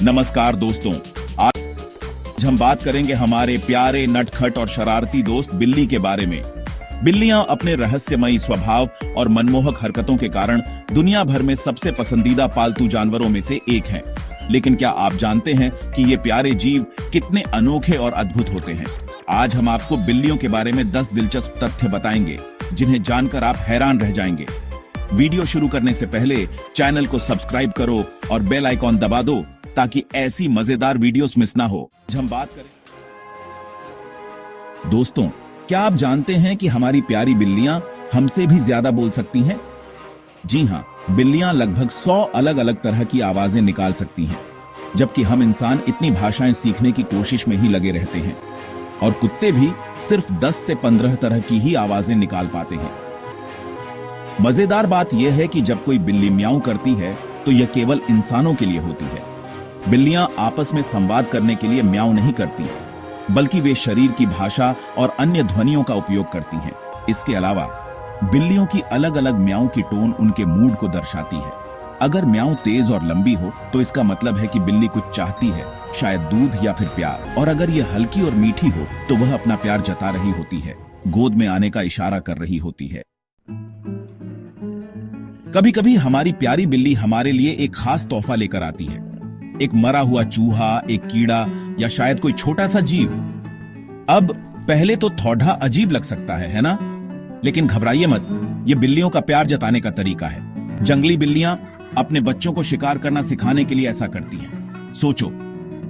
नमस्कार दोस्तों, आज हम बात करेंगे हमारे प्यारे नटखट और शरारती दोस्त बिल्ली के बारे में। बिल्लियां अपने रहस्यमयी स्वभाव और मनमोहक हरकतों के कारण दुनिया भर में सबसे पसंदीदा पालतू जानवरों में से एक हैं। लेकिन क्या आप जानते हैं कि ये प्यारे जीव कितने अनोखे और अद्भुत होते हैं? आज हम आपको बिल्लियों के बारे में 10 दिलचस्प तथ्य बताएंगे जिन्हें जानकर आप हैरान रह जाएंगे। वीडियो शुरू करने से पहले चैनल को सब्सक्राइब करो और बेल आइकॉन दबा दो ताकि ऐसी मजेदार वीडियोस मिस ना हो। हम बात करें दोस्तों, क्या आप जानते हैं कि हमारी प्यारी बिल्लियां हमसे भी ज्यादा बोल सकती हैं? जी हां, बिल्लियां लगभग 100 अलग अलग तरह की आवाजें निकाल सकती हैं, जबकि हम इंसान इतनी भाषाएं सीखने की कोशिश में ही लगे रहते हैं। और कुत्ते भी सिर्फ 10 से 15 तरह की ही आवाजें निकाल पाते हैं। मजेदार बात यह है कि जब कोई बिल्ली म्याऊं करती है तो यह केवल इंसानों के लिए होती है। बिल्लियां आपस में संवाद करने के लिए म्याऊं नहीं करती, बल्कि वे शरीर की भाषा और अन्य ध्वनियों का उपयोग करती हैं। इसके अलावा बिल्लियों की अलग अलग म्याऊं की टोन उनके मूड को दर्शाती है। अगर म्याऊं तेज और लंबी हो तो इसका मतलब है कि बिल्ली कुछ चाहती है, शायद दूध या फिर प्यार। और अगर यह हल्की और मीठी हो तो वह अपना प्यार जता रही होती है, गोद में आने का इशारा कर रही होती है। कभी कभी हमारी प्यारी बिल्ली हमारे लिए एक खास तोहफा लेकर आती है, एक मरा हुआ चूहा, एक कीड़ा या शायद कोई छोटा सा जीव। अब पहले तो थोड़ा अजीब लग सकता है ना? लेकिन घबराइए मत, ये बिल्लियों का प्यार जताने का तरीका है। जंगली बिल्लियां अपने बच्चों को शिकार करना सिखाने के लिए ऐसा करती हैं। सोचो,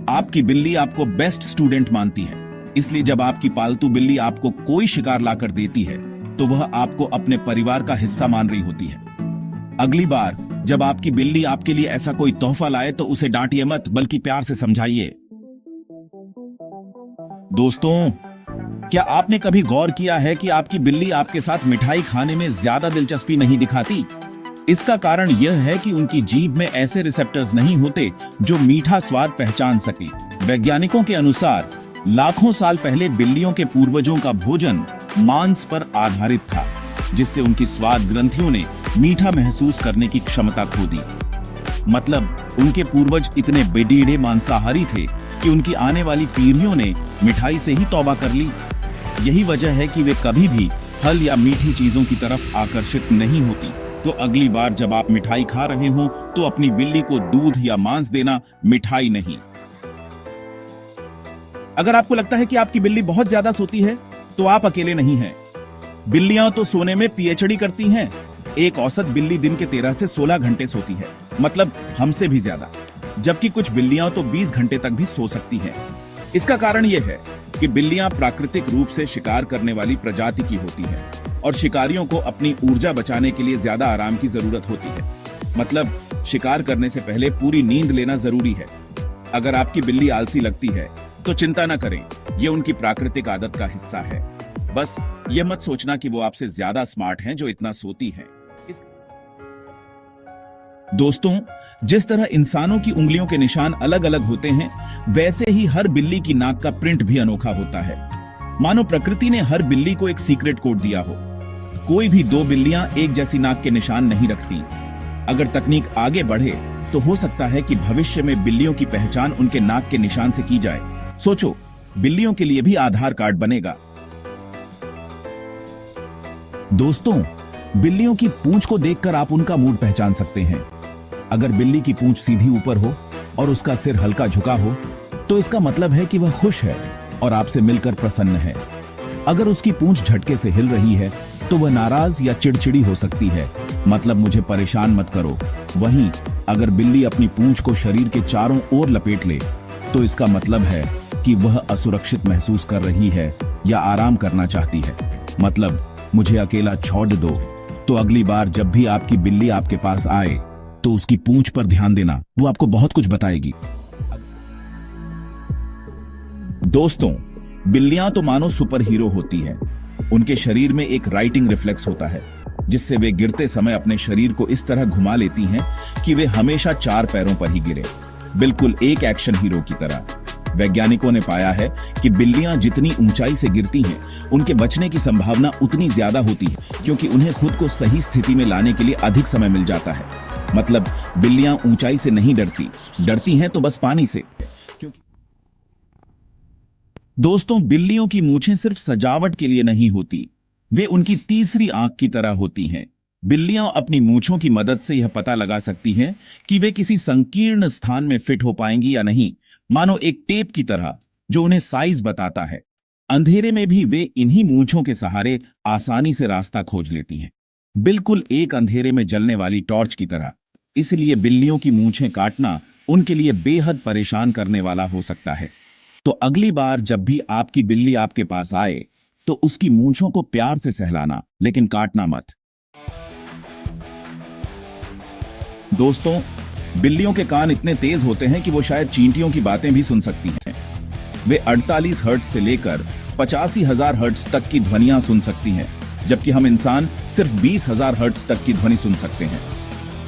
आपकी बिल्ली आपको बेस्ट स्टूडेंट मानती है, इसलिए जब आपकी पालतू बिल्ली आपको कोई शिकार लाकर देती है तो वह आपको अपने परिवार का हिस्सा मान रही होती है। अगली बार जब आपकी बिल्ली आपके लिए ऐसा कोई तोहफा लाए तो उसे डांटिए मत, बल्कि प्यार से समझाइए। दोस्तों, क्या आपने कभी गौर किया है कि आपकी बिल्ली आपके साथ मिठाई खाने में ज्यादा दिलचस्पी नहीं दिखाती? इसका कारण यह है कि उनकी जीभ में ऐसे रिसेप्टर्स नहीं होते जो मीठा स्वाद पहचान सके। वैज्ञानिकों के अनुसार लाखों साल पहले बिल्लियों के पूर्वजों का भोजन मांस पर आधारित था, जिससे उनकी स्वाद ग्रंथियों ने मीठा महसूस करने की क्षमता खो दी। मतलब उनके पूर्वज इतने बेडीडे मांसाहारी थे कि उनकी आने वाली पीढ़ियों ने मिठाई से ही तौबा कर ली। यही वजह है कि वे कभी भी फल या मीठी चीजों की तरफ आकर्षित नहीं होती। तो अगली बार जब आप मिठाई खा रहे हो तो अपनी बिल्ली को दूध या मांस देना, मिठाई नहीं। अगर आपको लगता है कि आपकी बिल्ली बहुत ज्यादा सोती है तो आप अकेले नहीं हैं। बिल्लियां तो सोने में पीएचडी करती हैं। एक औसत बिल्ली दिन के 13 से 16 घंटे सोती है, मतलब हमसे भी ज्यादा। जबकि कुछ बिल्लियां तो 20 घंटे तक भी सो सकती हैं। इसका कारण यह है कि बिल्लियां प्राकृतिक रूप से शिकार करने वाली प्रजाति की होती हैं और शिकारियों को अपनी ऊर्जा बचाने के लिए ज्यादा आराम की जरूरत होती है। मतलब शिकार करने से पहले पूरी नींद लेना जरूरी है। अगर आपकी बिल्ली आलसी लगती है तो चिंता न करें, यह उनकी प्राकृतिक आदत का हिस्सा है। बस ये मत सोचना कि वो आपसे ज्यादा स्मार्ट हैं जो इतना सोती हैं। दोस्तों, जिस तरह इंसानों की उंगलियों के निशान अलग अलग होते हैं, वैसे ही हर बिल्ली की नाक का प्रिंट भी अनोखा होता है। मानो प्रकृति ने हर बिल्ली को एक सीक्रेट कोड दिया हो। कोई भी 2 बिल्लियां एक जैसी नाक के निशान नहीं रखती। अगर तकनीक आगे बढ़े तो हो सकता है कि भविष्य में बिल्लियों की पहचान उनके नाक के निशान से की जाए। सोचो, बिल्लियों के लिए भी आधार कार्ड बनेगा। दोस्तों, बिल्लियों की पूंछ को देखकर आप उनका मूड पहचान सकते हैं। अगर बिल्ली की पूंछ सीधी ऊपर हो और उसका सिर हल्का झुका हो तो इसका मतलब है कि वह खुश है और आपसे मिलकर प्रसन्न है। अगर उसकी पूंछ झटके से हिल रही है तो वह नाराज या चिड़चिड़ी हो सकती है, मतलब मुझे परेशान मत करो। वहीं अगर बिल्ली अपनी पूंछ को शरीर के चारों ओर लपेट ले तो इसका मतलब है कि वह असुरक्षित महसूस कर रही है या आराम करना चाहती है, मतलब मुझे अकेला छोड़ दो। तो अगली बार जब भी आपकी बिल्ली आपके पास आए तो उसकी पूंछ पर ध्यान देना, वो आपको बहुत कुछ बताएगी। दोस्तों, बिल्लियां तो मानो सुपर हीरो होती हैं। उनके शरीर में एक राइटिंग रिफ्लेक्स होता है, जिससे वे गिरते समय अपने शरीर को इस तरह घुमा लेती हैं कि वे हमेशा 4 पैरों पर ही गिरे, बिल्कुल एक एक्शन हीरो की तरह। वैज्ञानिकों ने पाया है कि बिल्लियां जितनी ऊंचाई से गिरती हैं, उनके बचने की संभावना उतनी ज्यादा होती है, क्योंकि उन्हें खुद को सही स्थिति में लाने के लिए अधिक समय मिल जाता है। मतलब बिल्लियां ऊंचाई से नहीं डरती, डरती हैं तो बस पानी से। दोस्तों, बिल्लियों की मूछें सिर्फ सजावट के लिए नहीं होती, वे उनकी तीसरी आंख की तरह होती हैं। बिल्लियां अपनी मूछों की मदद से यह पता लगा सकती हैं कि वे किसी संकीर्ण स्थान में फिट हो पाएंगी या नहीं, मानो एक टेप की तरह जो उन्हें साइज बताता है। अंधेरे में भी वे इन्हीं मूंछों के सहारे आसानी से रास्ता खोज लेती हैं, बिल्कुल एक अंधेरे में जलने वाली टॉर्च की तरह। इसलिए बिल्लियों की मूंछें काटना उनके लिए बेहद परेशान करने वाला हो सकता है। तो अगली बार जब भी आपकी बिल्ली आपके पास आए तो उसकी मूंछों को प्यार से सहलाना, लेकिन काटना मत। दोस्तों, बिल्लियों के कान इतने तेज होते हैं कि वो शायद चींटियों की बातें भी सुन सकती हैं। वे 48 हर्ट्ज से लेकर 85,000 हर्ट्ज तक की ध्वनियां सुन सकती हैं, जबकि हम इंसान सिर्फ 20,000 हर्ट्ज तक की ध्वनि सुन सकते हैं।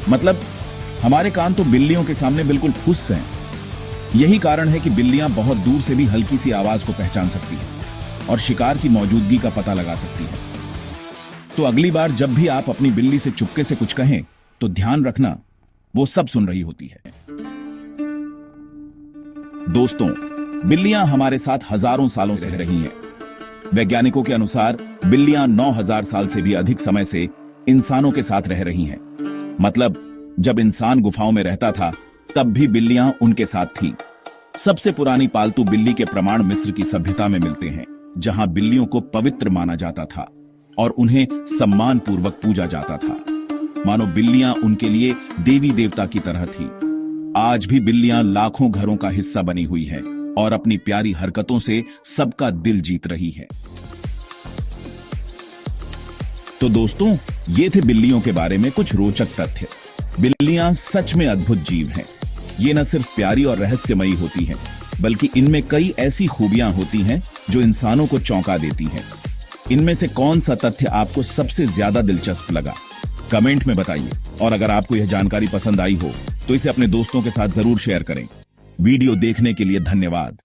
मतलब हमारे कान तो बिल्लियों के सामने बिल्कुल फुस हैं। यही कारण है कि बिल्लियां बहुत दूर से भी हल्की सी आवाज को पहचान सकती हैं और शिकार की मौजूदगी का पता लगा सकती हैं। तो अगली बार जब भी आप अपनी बिल्ली से चुपके से कुछ कहें तो ध्यान रखना, वो सब सुन रही होती है। दोस्तों, बिल्लियां हमारे साथ हजारों सालों से रह रही हैं। वैज्ञानिकों के अनुसार बिल्लियां 9,000 साल से भी अधिक समय से इंसानों के साथ रह रही हैं। मतलब जब इंसान गुफाओं में रहता था तब भी बिल्लियां उनके साथ थीं। सबसे पुरानी पालतू बिल्ली के प्रमाण मिस्र की सभ्यता में मिलते हैं, जहां बिल्लियों को पवित्र माना जाता था और उन्हें सम्मान पूर्वक पूजा जाता था, मानो बिल्लियां उनके लिए देवी देवता की तरह थी। आज भी बिल्लियां लाखों घरों का हिस्सा बनी हुई हैं और अपनी प्यारी हरकतों से सबका दिल जीत रही है। तो दोस्तों, ये थे बिल्लियों के बारे में कुछ रोचक तथ्य। बिल्लियां सच में अद्भुत जीव हैं। ये न सिर्फ प्यारी और रहस्यमयी होती हैं, बल्कि इनमें कई ऐसी खूबियां होती हैं जो इंसानों को चौंका देती हैं। इनमें से कौन सा तथ्य आपको सबसे ज्यादा दिलचस्प लगा, कमेंट में बताइए। और अगर आपको यह जानकारी पसंद आई हो तो इसे अपने दोस्तों के साथ जरूर शेयर करें। वीडियो देखने के लिए धन्यवाद।